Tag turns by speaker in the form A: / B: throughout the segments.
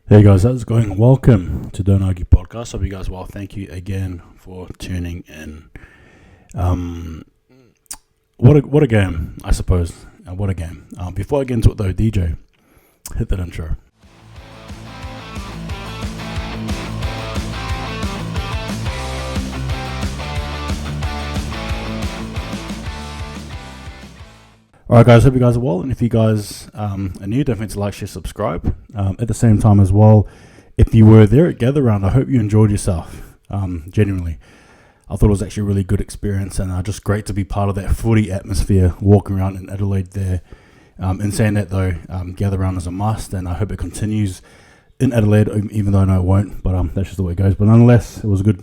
A: Hey guys, how's it going? Welcome to Don't Argue Podcast. Hope you guys well. Thank you again for tuning in. What a game, I suppose. What a game. Before I get into it though, DJ, hit that intro. Alright guys, hope you guys are well, and if you guys are new, don't forget to like, share, subscribe. At the same time as well, if you were there at Gather Round, I hope you enjoyed yourself, genuinely. I thought it was actually a really good experience, and just great to be part of that footy atmosphere, walking around in Adelaide there. In saying that though, Gather Round is a must, and I hope it continues in Adelaide, even though I know it won't, but that's just the way it goes. But nonetheless, it was a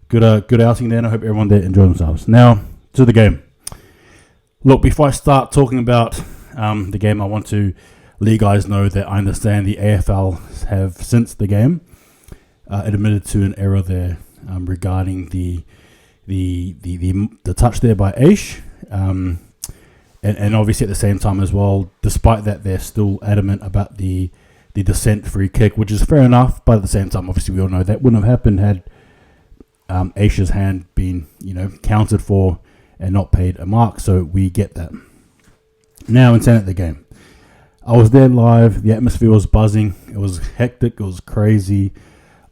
A: good outing there, and I hope everyone there enjoyed themselves. Now, to the game. Look, before I start talking about the game, I want to let you guys know that I understand the AFL have, since the game, admitted to an error there regarding the touch there by Aish. And obviously at the same time as well, despite that, they're still adamant about the dissent free kick, which is fair enough. But at the same time, obviously we all know that wouldn't have happened had Aish's hand been, counted for and not paid a mark, so we get that. Now, in saying at the game, I was there live, the atmosphere was buzzing, it was hectic, it was crazy.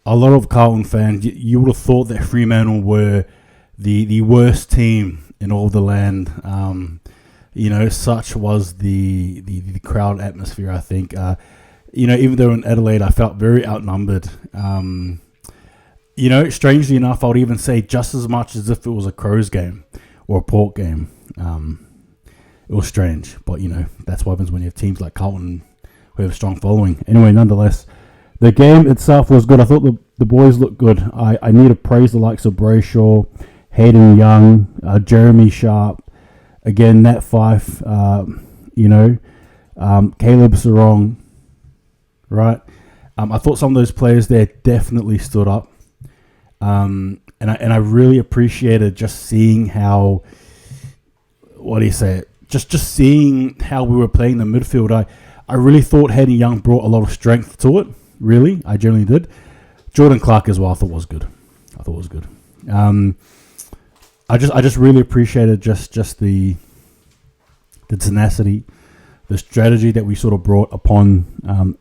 A: A lot of Carlton fans, you would have thought that Fremantle were the worst team in all of the land. Such was the crowd atmosphere, I think. Even though in Adelaide I felt very outnumbered. Strangely enough, I would even say just as much as if it was a Crows game or a Port game. It was strange, but that's what happens when you have teams like Carlton who have a strong following. Anyway, nonetheless, the game itself was good. I thought the boys looked good. I need to praise the likes of Brayshaw, Hayden Young, Jeremy Sharp, again Nat Fife, Caleb Sarong, right? I thought some of those players there definitely stood up. And I really appreciated just seeing how, just seeing how we were playing the midfield. I really thought Hayden Young brought a lot of strength to it. Really, I generally did. Jordan Clark as well, I thought was good. I just really appreciated just the tenacity, the strategy that we sort of brought upon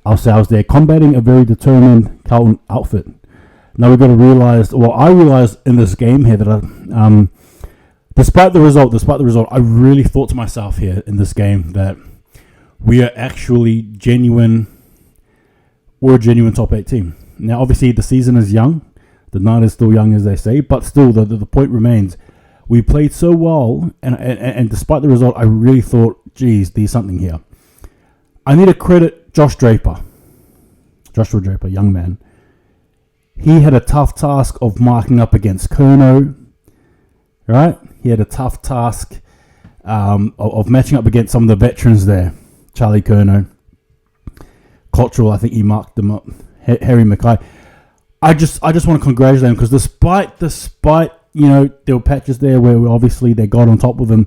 A: ourselves there, combating a very determined Carlton outfit. Now we've got to realise, I realised in this game here that despite the result, I really thought to myself here in this game that we are actually we're a genuine top 8 team. Now obviously the season is young, the night is still young as they say, but still the point remains, we played so well, and despite the result, I really thought, geez, there's something here. I need to credit Joshua Draper, young man. He had a tough task of marking up against Curnow, right? He had a tough task of matching up against some of the veterans there. Charlie Curnow, Cottrell, I think he marked them up. Harry Mackay. I just want to congratulate him because despite there were patches there where obviously they got on top of him.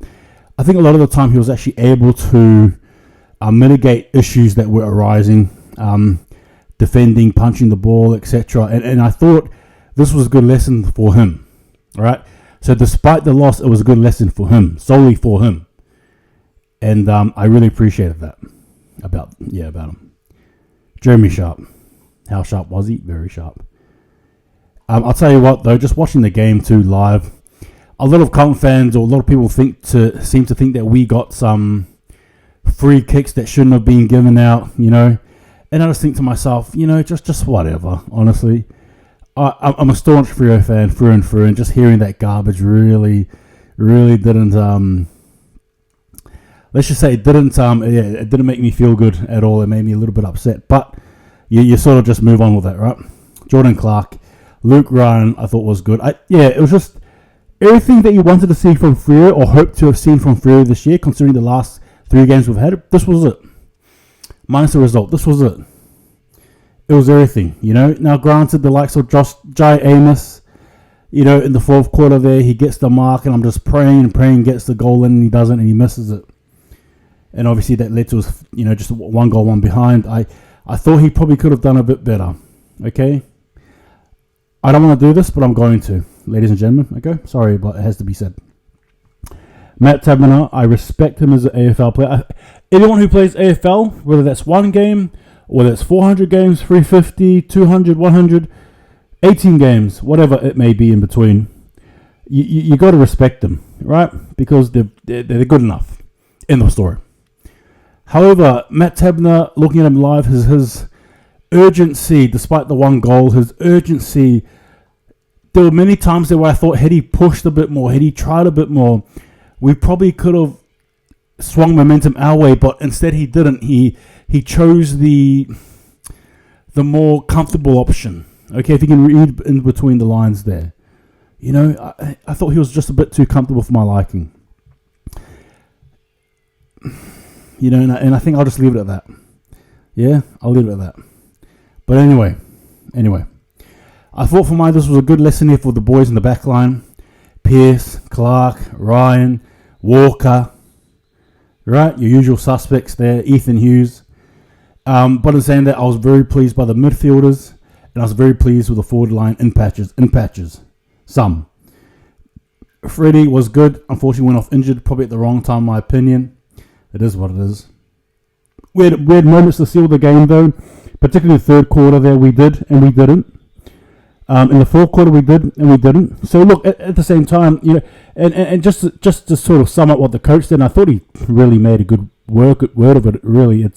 A: I think a lot of the time he was actually able to mitigate issues that were arising. Defending, punching the ball, etc. And I thought this was a good lesson for him, right? So despite the loss, it was a good lesson for him, solely for him. And I really appreciated that about him. Jeremy Sharp. How sharp was he? Very sharp. I'll tell you what, though, just watching the game too live, a lot of Carlton fans or a lot of people seem to think that we got some free kicks that shouldn't have been given out, And I just think to myself, just whatever, honestly. I'm a staunch Freo fan through and through, and just hearing that garbage really didn't, let's just say it didn't make me feel good at all. It made me a little bit upset, but you sort of just move on with that, right? Jordan Clark, Luke Ryan, I thought was good. It was just everything that you wanted to see from Freo or hoped to have seen from Freo this year, considering the last 3 games we've had. This was it. Minus the result, this was it. It was everything, Now, granted, the likes of Jai Amos, in the fourth quarter there, he gets the mark, and I'm just praying, gets the goal in, and he doesn't, and he misses it. And obviously that led to us, just one goal, one behind. I thought he probably could have done a bit better. Okay? I don't want to do this, but I'm going to, ladies and gentlemen. Okay? Sorry, but it has to be said. Matt Taberner, I respect him as an AFL player. Anyone who plays AFL, whether that's one game, or whether it's 400 games, 350, 200, 100, 18 games, whatever it may be in between, you got to respect them, right? Because they're good enough in the story. However, Matt Taberner, looking at him live, his urgency, despite the one goal, his urgency, there were many times there where I thought had he pushed a bit more, had he tried a bit more, we probably could have swung momentum our way, but instead he didn't. He chose the more comfortable option. Okay, if you can read in between the lines there. You know, I thought he was just a bit too comfortable for my liking. You know, and I think I'll just leave it at that. Yeah, I'll leave it at that. But anyway. I thought for mine this was a good lesson here for the boys in the back line. Pearce, Clark, Ryan, Walker, right? Your usual suspects there, Ethan Hughes. But in saying that, I was very pleased by the midfielders, and I was very pleased with the forward line in patches. Some. Freddie was good. Unfortunately, went off injured, probably at the wrong time, in my opinion. It is what it is. We had moments to seal the game, though, particularly the third quarter there. We did, and we didn't. In the fourth quarter, we did, and we didn't. So, look, at the same time, you know, and just to sort of sum up what the coach did, and I thought he really made a good word of it, really.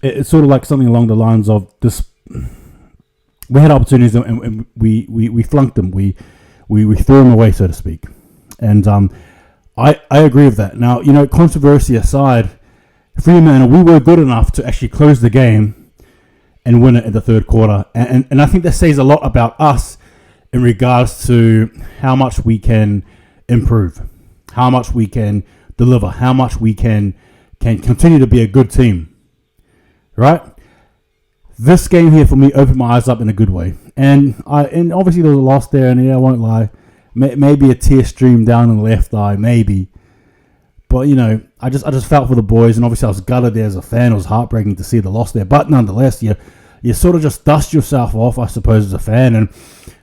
A: It's sort of like something along the lines of this. We had opportunities and we flunked them. We threw them away, so to speak. And I agree with that. Now, you know, controversy aside, Fremantle, we were good enough to actually close the game and win it in the third quarter. And I think that says a lot about us in regards to how much we can improve, how much we can deliver, how much we can continue to be a good team. Right? This game here for me opened my eyes up in a good way. And obviously there was a loss there, and yeah, I won't lie. Maybe a tear streamed down in the left eye, maybe. But, you know, I just felt for the boys, and obviously I was gutted there as a fan. It was heartbreaking to see the loss there. But nonetheless, you sort of just dust yourself off, I suppose, as a fan, and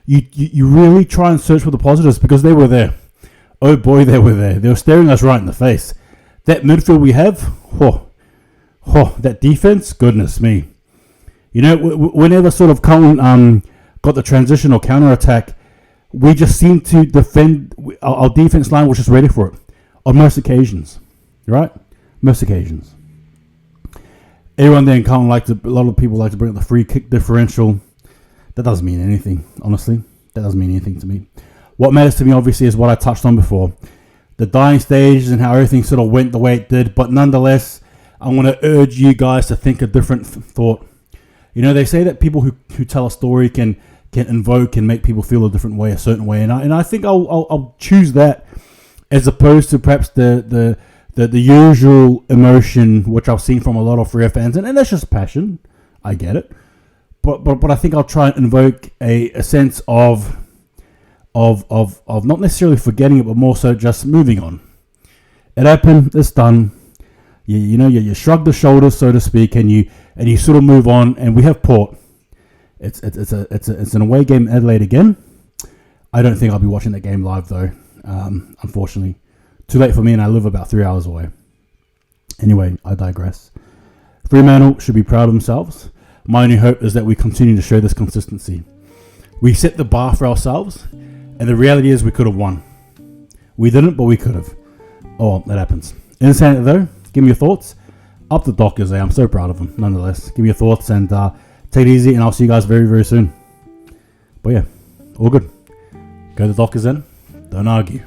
A: you really try and search for the positives because they were there. Oh boy, they were there. They were staring us right in the face. That midfield we have, that defense, goodness me. You know, whenever sort of Carlton got the transition or counter-attack, we just seemed to defend. Our defense line was just ready for it on most occasions, right? Most occasions. Everyone there in Carlton a lot of people like to bring up the free kick differential. That doesn't mean anything, honestly. That doesn't mean anything to me. What matters to me, obviously, is what I touched on before. The dying stages and how everything sort of went the way it did. But nonetheless, I want to urge you guys to think a different thought. You know, they say that people who tell a story can invoke and make people feel a different way, a certain way. And I think I'll choose that as opposed to perhaps the usual emotion, which I've seen from a lot of Freo fans. And that's just passion. I get it. But I think I'll try and invoke a sense of not necessarily forgetting it, but more so just moving on. It happened. It's done. You shrug the shoulders, so to speak, and you sort of move on. And we have Port. It's an away game in Adelaide again. I don't think I'll be watching that game live though. Unfortunately, too late for me, and I live about 3 hours away. Anyway, I digress. Fremantle should be proud of themselves. My only hope is that we continue to show this consistency. We set the bar for ourselves, and the reality is we could have won. We didn't, but we could have. Oh, that happens. In saying it though, give me your thoughts. Up the Dockers, I'm so proud of them, nonetheless. Give me your thoughts and take it easy, and I'll see you guys very, very soon. But yeah, all good. Go the Dockers in. Don't argue.